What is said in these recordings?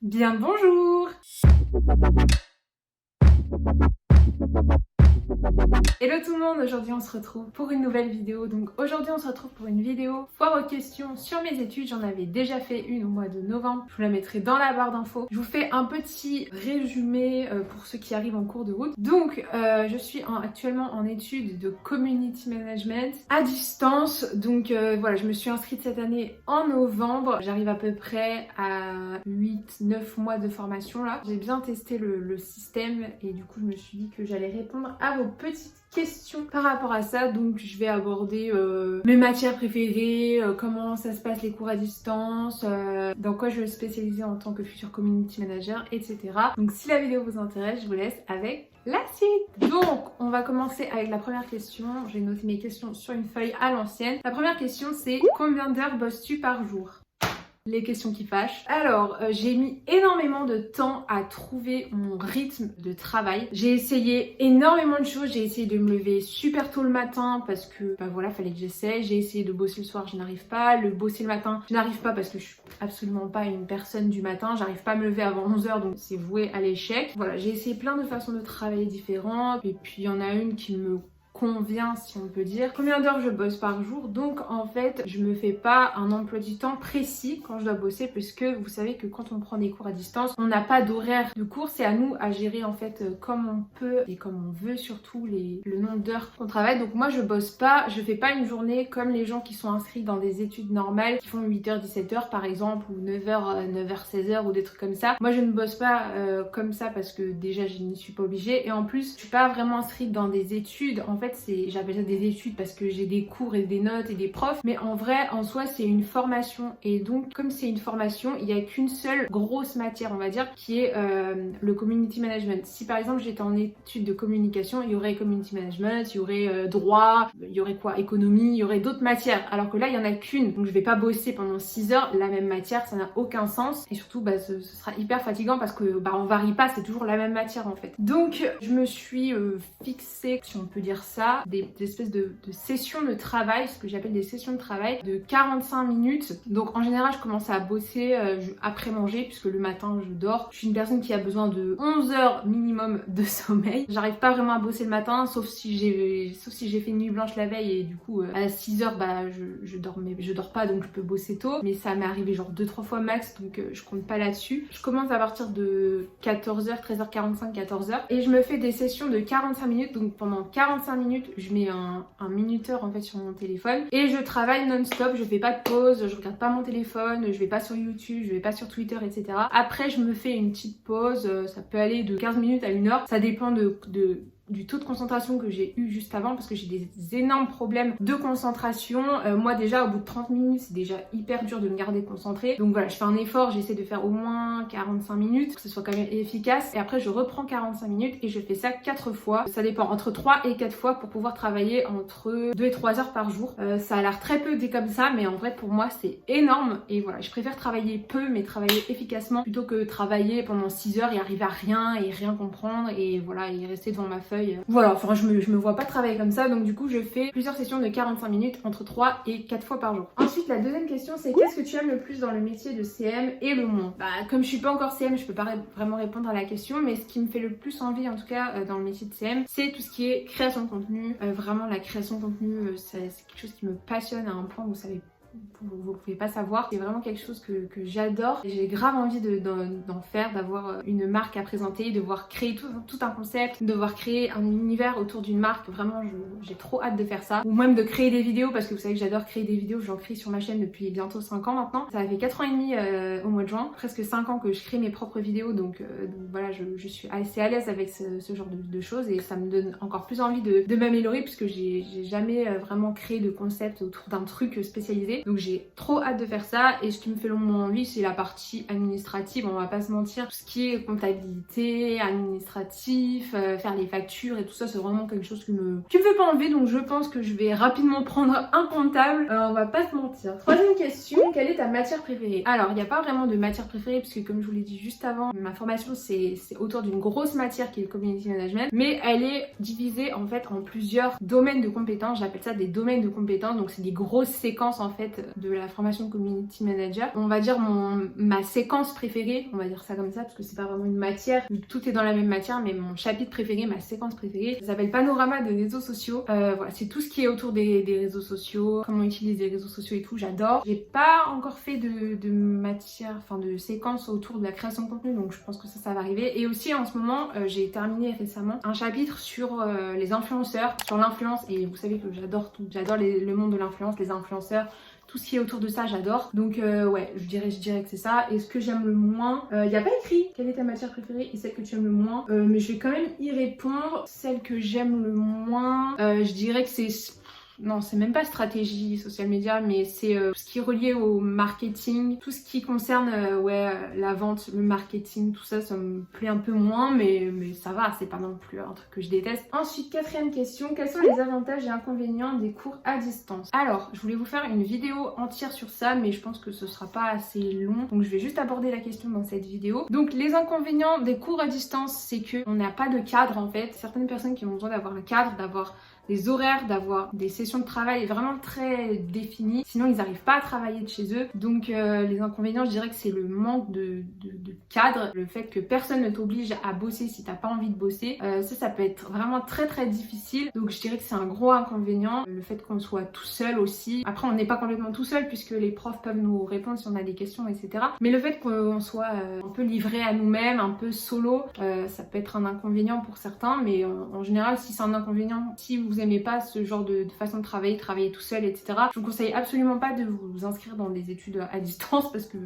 Bien bonjour! Hello tout le monde, aujourd'hui on se retrouve pour une nouvelle vidéo. Donc aujourd'hui on se retrouve pour une vidéo foire aux questions sur mes études. J'en avais déjà fait une au mois de novembre, je vous la mettrai dans la barre d'infos. Je vous fais un petit résumé pour ceux qui arrivent en cours de route. Donc je suis actuellement en études de community management à distance. Donc voilà, je me suis inscrite cette année en novembre. J'arrive à peu près à 8-9 mois de formation là. J'ai bien testé le système et du coup je me suis dit que j'allais répondre à vos petites questions par rapport à ça. Donc je vais aborder mes matières préférées, comment ça se passe les cours à distance, dans quoi je vais spécialiser en tant que futur community manager, etc. Donc si la vidéo vous intéresse, je vous laisse avec la suite. Donc on va commencer avec la première question. J'ai noté mes questions sur une feuille à l'ancienne. La première question c'est: combien d'heures bosses-tu par jour? Les questions qui fâchent. Alors, j'ai mis énormément de temps à trouver mon rythme de travail. J'ai essayé énormément de choses. J'ai essayé de me lever super tôt le matin parce que, bah voilà, fallait que j'essaie. J'ai essayé de bosser le soir, je n'arrive pas. Le bosser le matin, je n'arrive pas parce que je suis absolument pas une personne du matin. J'arrive pas à me lever avant 11h, donc c'est voué à l'échec. Voilà, j'ai essayé plein de façons de travailler différentes. Et puis, il y en a une qui me convient, si on peut dire. Combien d'heures je bosse par jour? Donc en fait je me fais pas un emploi du temps précis quand je dois bosser, puisque vous savez que quand on prend des cours à distance on n'a pas d'horaire de cours, c'est à nous à gérer en fait comme on peut et comme on veut, surtout le nombre d'heures qu'on travaille. Donc moi je bosse pas, je fais pas une journée comme les gens qui sont inscrits dans des études normales qui font 8h 17h par exemple, ou 9h 16h ou des trucs comme ça. Moi je ne bosse pas comme ça parce que déjà je n'y suis pas obligée, et en plus je suis pas vraiment inscrite dans des études. En fait j'appelle ça des études parce que j'ai des cours et des notes et des profs, mais en vrai en soi c'est une formation. Et donc comme c'est une formation, il n'y a qu'une seule grosse matière on va dire qui est le community management. Si par exemple j'étais en études de communication, il y aurait community management, il y aurait droit, il y aurait quoi, économie, il y aurait d'autres matières, alors que là il y en a qu'une. Donc je vais pas bosser pendant 6 heures la même matière, ça n'a aucun sens, et surtout bah, ce sera hyper fatigant parce que bah on varie pas, c'est toujours la même matière en fait. Donc je me suis fixée, si on peut dire ça, des espèces de sessions de travail, ce que j'appelle des sessions de travail de 45 minutes. Donc en général je commence à bosser après manger, puisque le matin je dors. Je suis une personne qui a besoin de 11 heures minimum de sommeil. J'arrive pas vraiment à bosser le matin, sauf si j'ai fait une nuit blanche la veille, et du coup à 6 heures bah je dors pas, donc je peux bosser tôt. Mais ça m'est arrivé genre 2-3 fois max, donc je compte pas là-dessus. Je commence à partir de 14h, 13h45, 14h, et je me fais des sessions de 45 minutes. Donc pendant 45 minutes je mets un minuteur en fait sur mon téléphone et je travaille non-stop. Je fais pas de pause, je regarde pas mon téléphone, je vais pas sur YouTube, je vais pas sur Twitter, etc. Après je me fais une petite pause, ça peut aller de 15 minutes à 1 heure, ça dépend du taux de concentration que j'ai eu juste avant, parce que j'ai des énormes problèmes de concentration. Moi déjà au bout de 30 minutes c'est déjà hyper dur de me garder concentrée, donc voilà, je fais un effort, j'essaie de faire au moins 45 minutes pour que ce soit quand même efficace, et après je reprends 45 minutes et je fais ça 4 fois. Ça dépend, entre 3 et 4 fois, pour pouvoir travailler entre 2 et 3 heures par jour. Ça a l'air très peu dit comme ça, mais en vrai pour moi c'est énorme, et voilà, je préfère travailler peu mais travailler efficacement plutôt que travailler pendant 6 heures et arriver à rien et rien comprendre et voilà, et rester devant ma feuille. Voilà, enfin je me vois pas travailler comme ça, donc du coup je fais plusieurs sessions de 45 minutes entre 3 et 4 fois par jour. Ensuite la deuxième question c'est: qu'est-ce que tu aimes le plus dans le métier de CM et le moins? Bah comme je suis pas encore CM, je peux pas vraiment répondre à la question, mais ce qui me fait le plus envie en tout cas dans le métier de CM, c'est tout ce qui est création de contenu. Vraiment la création de contenu c'est quelque chose qui me passionne à un point où vous pouvez pas savoir. C'est vraiment quelque chose que j'adore, et j'ai grave envie d'en faire, d'avoir une marque à présenter, de devoir créer tout un concept, de devoir créer un univers autour d'une marque. Vraiment j'ai trop hâte de faire ça, ou même de créer des vidéos, parce que vous savez que j'adore créer des vidéos. J'en crée sur ma chaîne depuis bientôt 5 ans maintenant. Ça fait 4 ans et demi au mois de juin, presque 5 ans que je crée mes propres vidéos, donc voilà, je suis assez à l'aise avec ce genre de choses, et ça me donne encore plus envie de m'améliorer, puisque j'ai jamais vraiment créé de concept autour d'un truc spécialisé. Donc j'ai trop hâte de faire ça, et ce qui me fait le moins envie c'est la partie administrative, on va pas se mentir. Tout ce qui est comptabilité, administratif, faire les factures et tout ça, c'est vraiment quelque chose qui me fait pas envie. Donc je pense que je vais rapidement prendre un comptable, on va pas se mentir. Troisième question: quelle est ta matière préférée? Alors il n'y a pas vraiment de matière préférée, puisque comme je vous l'ai dit juste avant, ma formation c'est autour d'une grosse matière qui est le community management, mais elle est divisée en fait en plusieurs domaines de compétences. J'appelle ça des domaines de compétences, donc c'est des grosses séquences en fait fait de la formation Community Manager. On va dire ma séquence préférée, on va dire ça comme ça parce que c'est pas vraiment une matière, tout est dans la même matière, mais mon chapitre préféré, ma séquence préférée, ça s'appelle Panorama des réseaux sociaux. Voilà, c'est tout ce qui est autour des réseaux sociaux, comment utiliser les réseaux sociaux et tout, j'adore. J'ai pas encore fait de matière, enfin de séquence autour de la création de contenu, donc je pense que ça va arriver. Et aussi en ce moment, j'ai terminé récemment un chapitre sur les influenceurs, sur l'influence, et vous savez que j'adore tout, j'adore le monde de l'influence, les influenceurs, tout ce qui est autour de ça, j'adore. Donc ouais, je dirais que c'est ça. Et ce que j'aime le moins, il n'y a pas écrit quelle est ta matière préférée et celle que tu aimes le moins, mais je vais quand même y répondre. Celle que j'aime le moins, je dirais que c'est... Non, c'est même pas stratégie social media, mais c'est tout ce qui est relié au marketing, tout ce qui concerne la vente, le marketing, tout ça, ça me plaît un peu moins, mais ça va, c'est pas non plus un truc que je déteste. Ensuite, quatrième question, quels sont les avantages et inconvénients des cours à distance? Alors, je voulais vous faire une vidéo entière sur ça, mais je pense que ce sera pas assez long, donc je vais juste aborder la question dans cette vidéo. Donc, les inconvénients des cours à distance, c'est que on n'a pas de cadre en fait. Certaines personnes qui ont besoin d'avoir un cadre, d'avoir des horaires, d'avoir des sessions de travail vraiment très définies, sinon ils n'arrivent pas à travailler de chez eux. Donc les inconvénients, je dirais que c'est le manque de cadre, le fait que personne ne t'oblige à bosser si t'as pas envie de bosser, ça peut être vraiment très difficile, donc je dirais que c'est un gros inconvénient. Le fait qu'on soit tout seul aussi, après on n'est pas complètement tout seul puisque les profs peuvent nous répondre si on a des questions, etc. Mais le fait qu'on soit un peu livré à nous-mêmes, un peu solo, ça peut être un inconvénient pour certains, mais en général si c'est un inconvénient, si vous aimez pas ce genre de façon de travailler tout seul, etc. Je vous conseille absolument pas de vous inscrire dans des études à distance parce que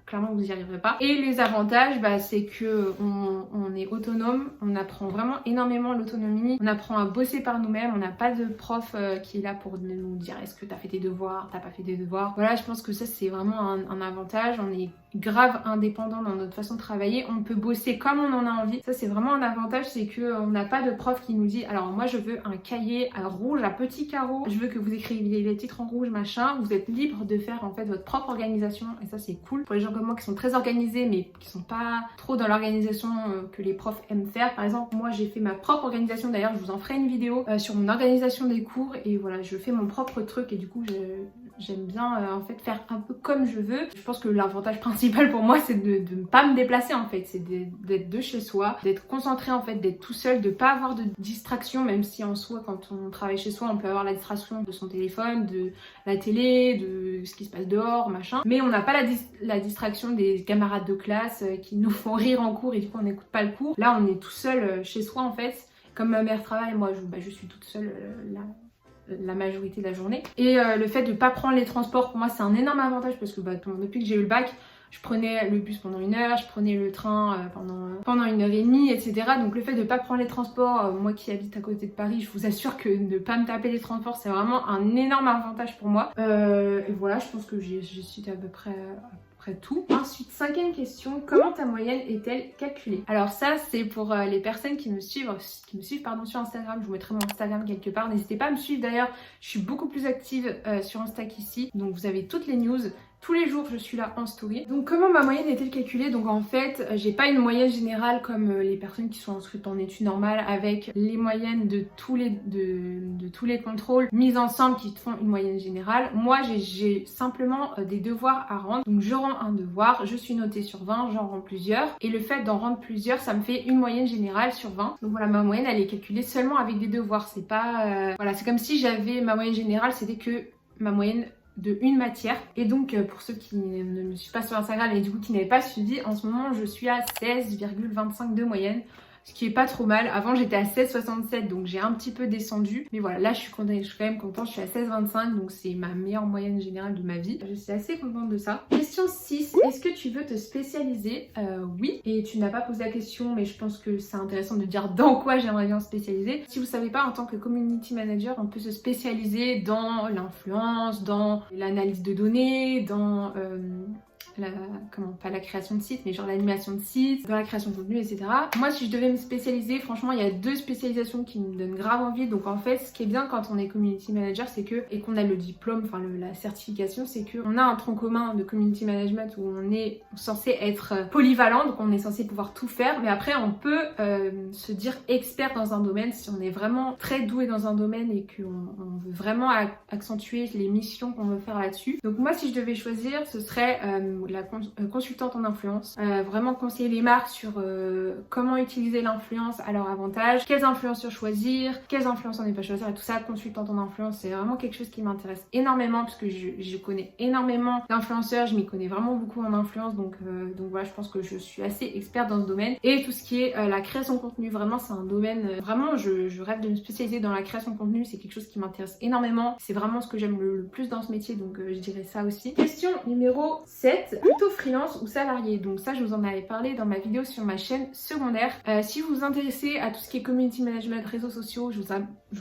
clairement vous y arriverez pas. Et les avantages, c'est que on est autonome, on apprend vraiment énormément l'autonomie, on apprend à bosser par nous-mêmes, on n'a pas de prof qui est là pour nous dire est-ce que t'as fait tes devoirs, t'as pas fait tes devoirs. Voilà, je pense que ça c'est vraiment un avantage. On est grave indépendant dans notre façon de travailler, on peut bosser comme on en a envie. Ça c'est vraiment un avantage, c'est que on n'a pas de prof qui nous dit alors moi je veux un cahier à rouge à petits carreaux, je veux que vous écriviez les titres en rouge machin. Vous êtes libre de faire en fait votre propre organisation et ça c'est cool pour les gens comme moi qui sont très organisés mais qui sont pas trop dans l'organisation que les profs aiment faire. Par exemple moi j'ai fait ma propre organisation, d'ailleurs je vous en ferai une vidéo sur mon organisation des cours et voilà, je fais mon propre truc et du coup j'aime bien en fait faire un peu comme je veux. Je pense que l'avantage principal pour moi c'est de ne pas me déplacer en fait, c'est d'être de chez soi, d'être concentré en fait, d'être tout seul, de pas avoir de distraction, même si en soi quand on travaille chez soi on peut avoir la distraction de son téléphone, de la télé, de ce qui se passe dehors, machin. Mais on n'a pas la distraction des camarades de classe qui nous font rire en cours et du coup on n'écoute pas le cours. Là on est tout seul chez soi en fait. Comme ma mère travaille, moi je suis toute seule là. La majorité de la journée. Et le fait de pas prendre les transports, pour moi c'est un énorme avantage parce que depuis que j'ai eu le bac, je prenais le bus pendant 1 heure, je prenais le train pendant 1h30, etc. Donc le fait de pas prendre les transports, moi qui habite à côté de Paris, je vous assure que ne pas me taper les transports c'est vraiment un énorme avantage pour moi. Et voilà, je pense que j'ai cité à peu près tout. Ensuite, 5e question, comment ta moyenne est-elle calculée? Alors ça c'est pour les personnes qui me suivent sur Instagram. Je vous mettrai mon Instagram quelque part, n'hésitez pas à me suivre. D'ailleurs je suis beaucoup plus active sur Insta qu'ici, donc vous avez toutes les news. Tous les jours je suis là en story. Donc comment ma moyenne est-elle calculée? Donc en fait j'ai pas une moyenne générale comme les personnes qui sont inscrites en études normales avec les moyennes de tous les contrôles mis ensemble qui te font une moyenne générale. Moi j'ai simplement des devoirs à rendre. Donc je rends un devoir, je suis notée sur 20, j'en rends plusieurs. Et le fait d'en rendre plusieurs ça me fait une moyenne générale sur 20. Donc voilà, ma moyenne elle est calculée seulement avec des devoirs. C'est pas... Voilà, c'est comme si j'avais ma moyenne générale, c'était que ma moyenne de une matière. Et donc pour ceux qui ne me suivent pas sur Instagram et du coup qui n'avaient pas suivi, en ce moment je suis à 16,25 de moyenne, ce qui est pas trop mal. Avant j'étais à 16,67 donc j'ai un petit peu descendu, mais voilà, là je suis quand même contente, je suis à 16,25 donc c'est ma meilleure moyenne générale de ma vie. Je suis assez contente de ça. Question 6, est-ce que tu veux te spécialiser? Oui, et tu n'as pas posé la question mais je pense que c'est intéressant de dire dans quoi j'aimerais bien spécialiser. Si vous savez pas, en tant que community manager on peut se spécialiser dans l'influence, dans l'analyse de données, dans pas la création de site, mais genre l'animation de site, dans la création de contenu, etc. Moi, si je devais me spécialiser, franchement, il y a 2 spécialisations qui me donnent grave envie. Donc en fait, ce qui est bien quand on est community manager, c'est que, et qu'on a le diplôme, enfin la certification, c'est qu'on a un tronc commun de community management où on est censé être polyvalent, donc on est censé pouvoir tout faire, mais après on peut se dire expert dans un domaine si on est vraiment très doué dans un domaine et qu'on veut vraiment accentuer les missions qu'on veut faire là-dessus. Donc moi, si je devais choisir, ce serait la consultante en influence, vraiment conseiller les marques sur comment utiliser l'influence à leur avantage, quels influenceurs choisir, quels influenceurs ne pas choisir et tout ça. Consultante en influence, c'est vraiment quelque chose qui m'intéresse énormément parce que je connais énormément d'influenceurs, je m'y connais vraiment beaucoup en influence, donc voilà, je pense que je suis assez experte dans ce domaine. Et tout ce qui est la création de contenu, vraiment c'est un domaine, vraiment je rêve de me spécialiser dans la création de contenu, c'est quelque chose qui m'intéresse énormément, c'est vraiment ce que j'aime le plus dans ce métier, donc je dirais ça aussi. Question numéro 7, plutôt freelance ou salarié? Donc ça, je vous en avais parlé dans ma vidéo sur ma chaîne secondaire. Si vous vous intéressez à tout ce qui est community management, réseaux sociaux, je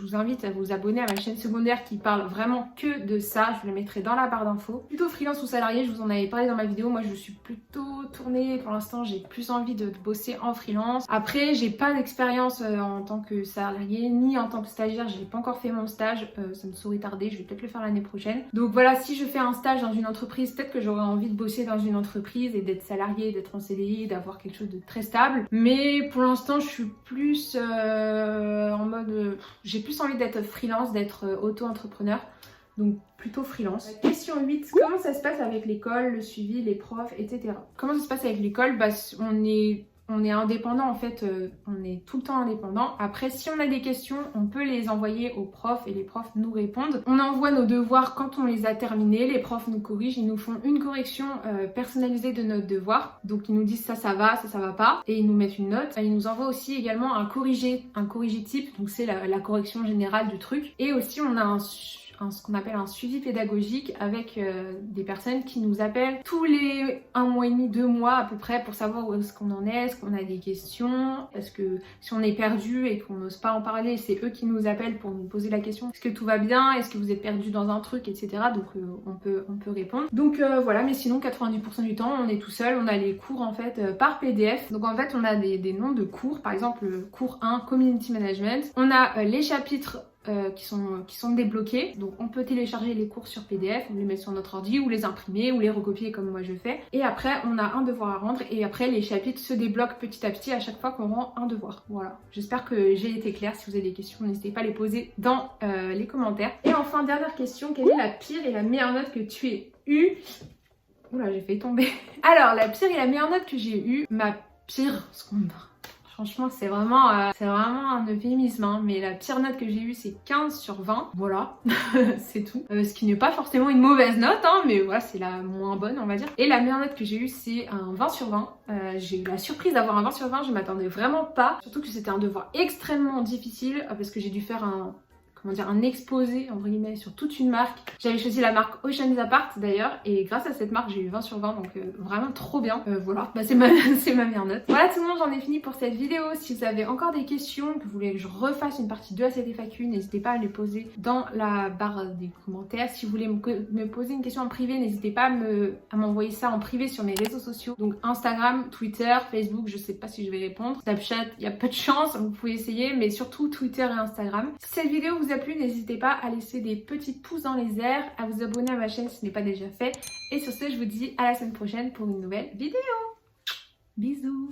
vous invite à vous abonner à ma chaîne secondaire qui parle vraiment que de ça, je vous la mettrai dans la barre d'infos. Plutôt freelance ou salarié, je vous en avais parlé dans ma vidéo, moi je suis plutôt tournée, pour l'instant j'ai plus envie de bosser en freelance. Après, j'ai pas d'expérience en tant que salarié ni en tant que stagiaire, j'ai pas encore fait mon stage, ça me saurait tarder, je vais peut-être le faire l'année prochaine. Donc voilà, si je fais un stage dans une entreprise, peut-être que j'aurais envie de bosser dans une entreprise et d'être salarié, d'être en CDI, d'avoir quelque chose de très stable. Mais pour l'instant, je suis plus en mode... j'ai plus envie d'être freelance, d'être auto-entrepreneur. Donc plutôt freelance. Question 8, comment ça se passe avec l'école, le suivi, les profs, etc. Comment ça se passe avec l'école? Bah, on est indépendant en fait, on est tout le temps indépendant. Après, si on a des questions, on peut les envoyer aux profs et les profs nous répondent. On envoie nos devoirs quand on les a terminés, les profs nous corrigent, ils nous font une correction personnalisée de notre devoir. Donc ils nous disent ça va, ça va pas, et ils nous mettent une note. Ils nous envoient aussi également un corrigé type, donc c'est la correction générale du truc. Et aussi on a ce qu'on appelle un suivi pédagogique avec des personnes qui nous appellent tous les 1 mois et demi, 2 mois à peu près pour savoir où est-ce qu'on en est qu'on a des questions, est-ce que si on est perdu et qu'on n'ose pas en parler, c'est eux qui nous appellent pour nous poser la question, est-ce que tout va bien, est-ce que vous êtes perdu dans un truc, etc. Donc on peut répondre. Donc voilà, mais sinon 90% du temps on est tout seul, on a les cours en fait par PDF. Donc en fait on a des noms de cours, par exemple cours 1 Community Management, on a les chapitres qui sont débloqués, donc on peut télécharger les cours sur PDF, on les met sur notre ordi ou les imprimer ou les recopier comme moi je fais, et après on a un devoir à rendre et après les chapitres se débloquent petit à petit à chaque fois qu'on rend un devoir. Voilà, j'espère que j'ai été claire. Si vous avez des questions, n'hésitez pas à les poser dans les commentaires. Et enfin, dernière question, quelle est la pire et la meilleure note que tu aies eue? Oula, j'ai failli tomber. Alors la pire et la meilleure note que j'ai eue, ma pire seconde. Franchement, c'est vraiment un euphémisme, hein. Mais la pire note que j'ai eue, c'est 15 sur 20. Voilà, c'est tout. Ce qui n'est pas forcément une mauvaise note, hein, mais voilà, c'est la moins bonne, on va dire. Et la meilleure note que j'ai eue, c'est un 20 sur 20. J'ai eu la surprise d'avoir un 20 sur 20, je m'attendais vraiment pas. Surtout que c'était un devoir extrêmement difficile, parce que j'ai dû faire un exposé entre guillemets sur toute une marque. J'avais choisi la marque Ocean Apart d'ailleurs, et grâce à cette marque j'ai eu 20 sur 20, donc vraiment trop bien. Voilà, bah, c'est ma meilleure note. Voilà tout le monde, j'en ai fini pour cette vidéo. Si vous avez encore des questions, que vous voulez que je refasse une partie 2 à cette FAQ, n'hésitez pas à les poser dans la barre des commentaires. Si vous voulez me poser une question en privé, n'hésitez pas à m'envoyer ça en privé sur mes réseaux sociaux, donc Instagram, Twitter, Facebook, je sais pas si je vais répondre. Snapchat, il y a peu de chance, vous pouvez essayer, mais surtout Twitter et Instagram. Si cette vidéo vous a plu, n'hésitez pas à laisser des petits pouces dans les airs, à vous abonner à ma chaîne si ce n'est pas déjà fait. Et sur ce, je vous dis à la semaine prochaine pour une nouvelle vidéo. Bisous.